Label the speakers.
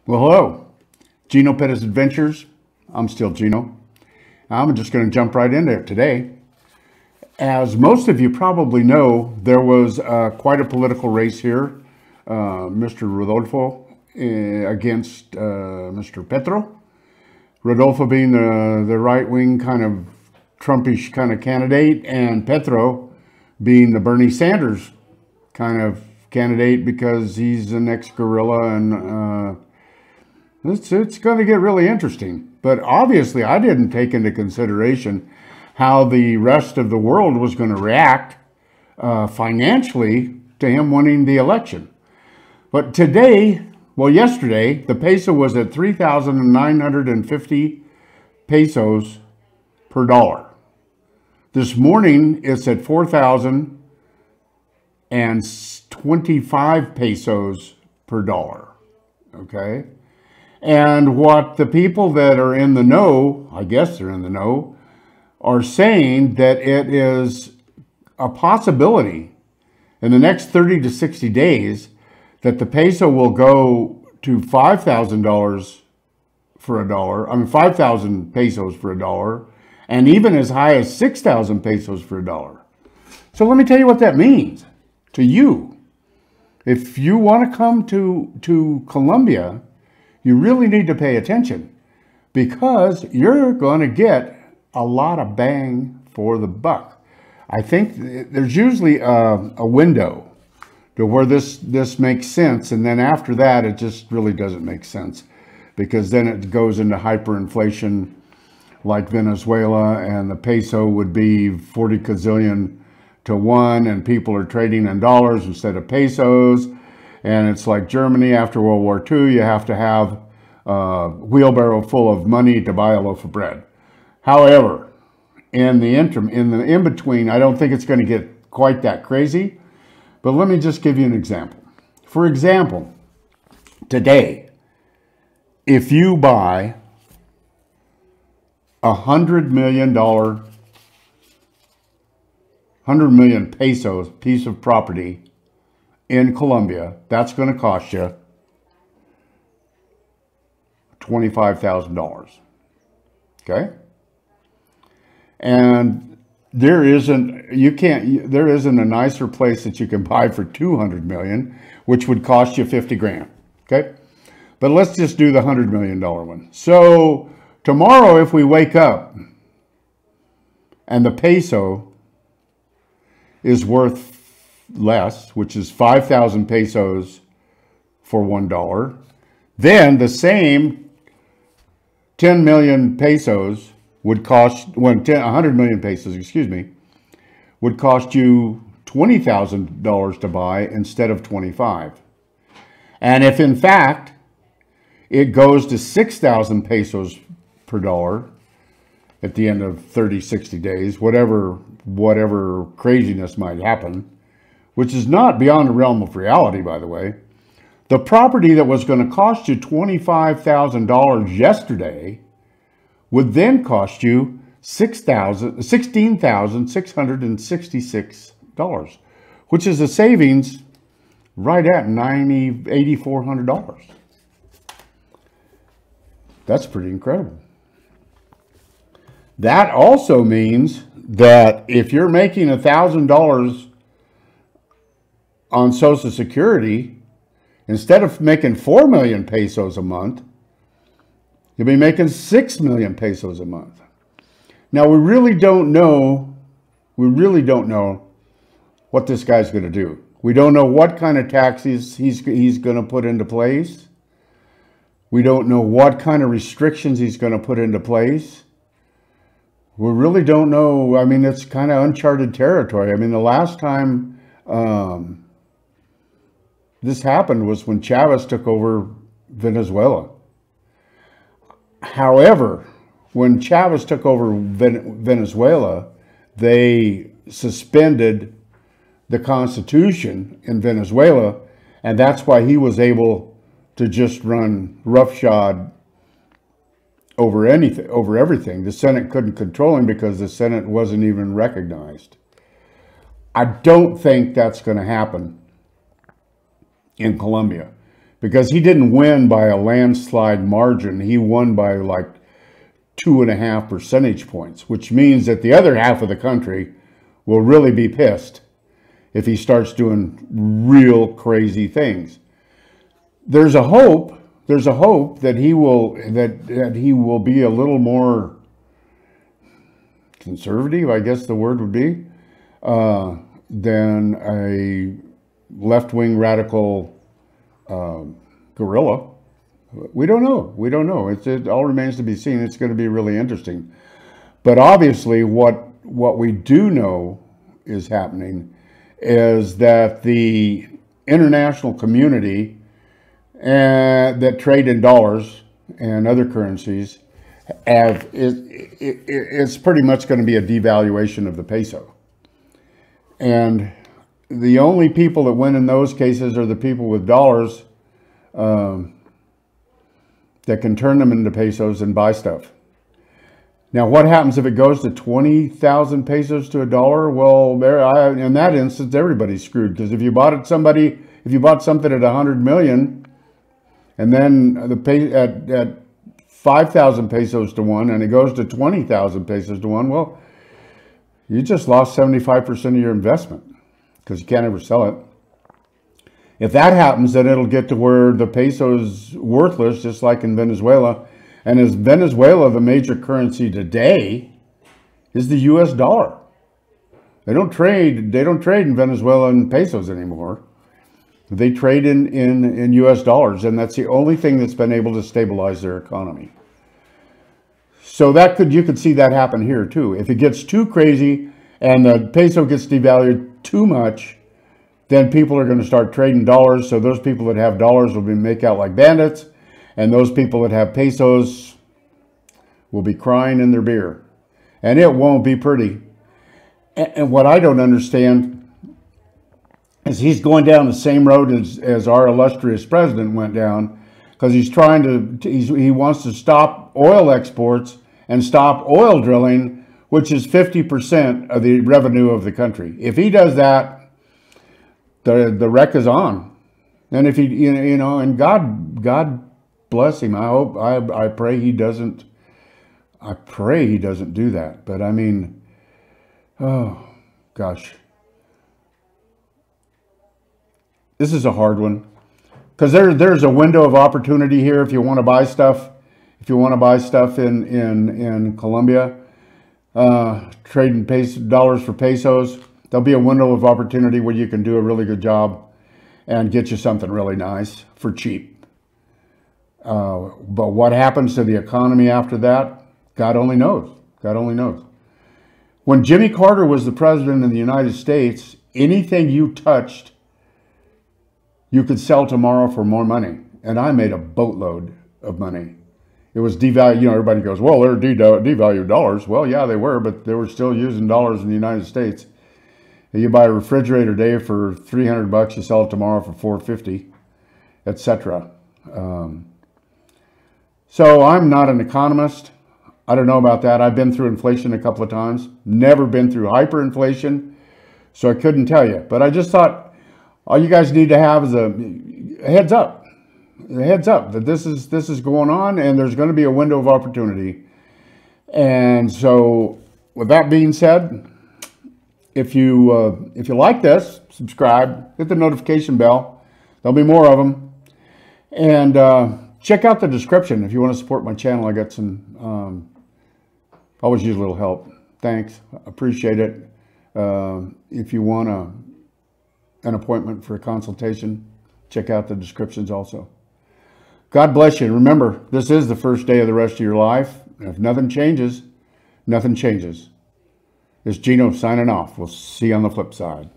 Speaker 1: Well, hello, Gino Pettis Adventures. I'm still Gino. I'm just going to jump right in there today. As most of you probably know, there was quite a political race here. Mr. Rodolfo against Mr. Petro. Rodolfo being the right-wing kind of Trumpish kind of candidate, and Petro being the Bernie Sanders kind of candidate because he's an ex-guerrilla, and it's going to get really interesting. But obviously, I didn't take into consideration how the rest of the world was going to react financially to him winning the election. But today, well, yesterday, the peso was at 3,950 pesos per dollar. This morning, it's at 4,025 pesos per dollar. Okay? And what the people that are in the know, I guess they're in the know, are saying that it is a possibility in the next 30 to 60 days that the peso will go to $5,000 for a dollar. I mean, 5,000 pesos for a dollar, and even as high as 6,000 pesos for a dollar. So let me tell you what that means to you. If you want to come to Colombia, you really need to pay attention, because you're going to get a lot of bang for the buck. I think there's usually a window to where this makes sense, and then after that, it just really doesn't make sense, because then it goes into hyperinflation like Venezuela, and the peso would be 40 gazillion to 1, and people are trading in dollars instead of pesos. And it's like Germany after World War II, you have to have a wheelbarrow full of money to buy a loaf of bread. However, in the interim, in between, I don't think it's going to get quite that crazy. But let me just give you an example. For example, today, if you buy $100 million pesos piece of property in Colombia, that's going to cost you $25,000. Okay? And there isn't a nicer place that you can buy for 200 million, which would cost you 50 grand. Okay? But let's just do the $100 million one. So tomorrow, if we wake up and the peso is worth less, which is 5,000 pesos for $1, then the same 10 million pesos would cost, 100 million pesos, excuse me, would cost you $20,000 to buy instead of 25. And if in fact it goes to 6,000 pesos per dollar at the end of 30, 60 days, whatever craziness might happen, which is not beyond the realm of reality, by the way, the property that was going to cost you $25,000 yesterday would then cost you $16,666, which is a savings right at $8,400. That's pretty incredible. That also means that if you're making $1,000 on Social Security, instead of making 4 million pesos a month, you'll be making 6 million pesos a month. Now, we really don't know what this guy's going to do. We don't know what kind of taxes he's going to put into place. We don't know what kind of restrictions he's going to put into place. We really don't know. I mean, it's kind of uncharted territory. I mean, the last time this happened was when Chavez took over Venezuela. However, when Chavez took over Venezuela, they suspended the Constitution in Venezuela, and that's why he was able to just run roughshod over everything. The Senate couldn't control him because the Senate wasn't even recognized. I don't think that's going to happen in Colombia, because he didn't win by a landslide margin. He won by like 2.5 percentage points, which means that the other half of the country will really be pissed if he starts doing real crazy things. There's a hope that he will be a little more conservative, I guess the word would be, than a left-wing radical guerrilla. We don't know. We don't know. It all remains to be seen. It's going to be really interesting. But obviously, what we do know is happening is that the international community that trade in dollars and other currencies it's pretty much going to be a devaluation of the peso. And the only people that win in those cases are the people with dollars that can turn them into pesos and buy stuff. Now, what happens if it goes to 20,000 pesos to $1? Well, in that instance, everybody's screwed, because if you bought something at 100 million, and then at 5,000 pesos to one, and it goes to 20,000 pesos to one, well, you just lost 75% of your investment, because you can't ever sell it. If that happens, then it'll get to where the peso's worthless, just like in Venezuela. And as Venezuela, the major currency today is the US dollar. They don't trade in Venezuela in pesos anymore. They trade in US dollars, and that's the only thing that's been able to stabilize their economy. So you could see that happen here too. If it gets too crazy and the peso gets devalued too much, then people are going to start trading dollars. So those people that have dollars will make out like bandits, and those people that have pesos will be crying in their beer. And it won't be pretty. And what I don't understand is he's going down the same road as our illustrious president went down, because he wants to stop oil exports and stop oil drilling, which is 50% of the revenue of the country. If he does that, the wreck is on. And if he, and God bless him. I pray he doesn't. I pray he doesn't do that. But I mean, oh gosh, this is a hard one, because there's a window of opportunity here if you want to buy stuff. If you want to buy stuff in Colombia, trading dollars for pesos, there'll be a window of opportunity where you can do a really good job and get you something really nice for cheap. But what happens to the economy after that, God only knows. God only knows. When Jimmy Carter was the president of the United States, anything you touched, you could sell tomorrow for more money. And I made a boatload of money. It was devalued. Everybody goes, well, they're devalued dollars. Well, yeah, they were, but they were still using dollars in the United States. You buy a refrigerator today for $300, you sell it tomorrow for $450, etc. So I'm not an economist. I don't know about that. I've been through inflation a couple of times. Never been through hyperinflation, so I couldn't tell you. But I just thought all you guys need to have is a heads up. A heads up that this is going on, and there's going to be a window of opportunity. And so, with that being said, if you like this, subscribe, hit the notification bell. There'll be more of them, and check out the description if you want to support my channel. I got some. Always use a little help. Thanks, appreciate it. If you want an appointment for a consultation, check out the descriptions also. God bless you. And remember, this is the first day of the rest of your life. And if nothing changes, nothing changes. It's Gino signing off. We'll see you on the flip side.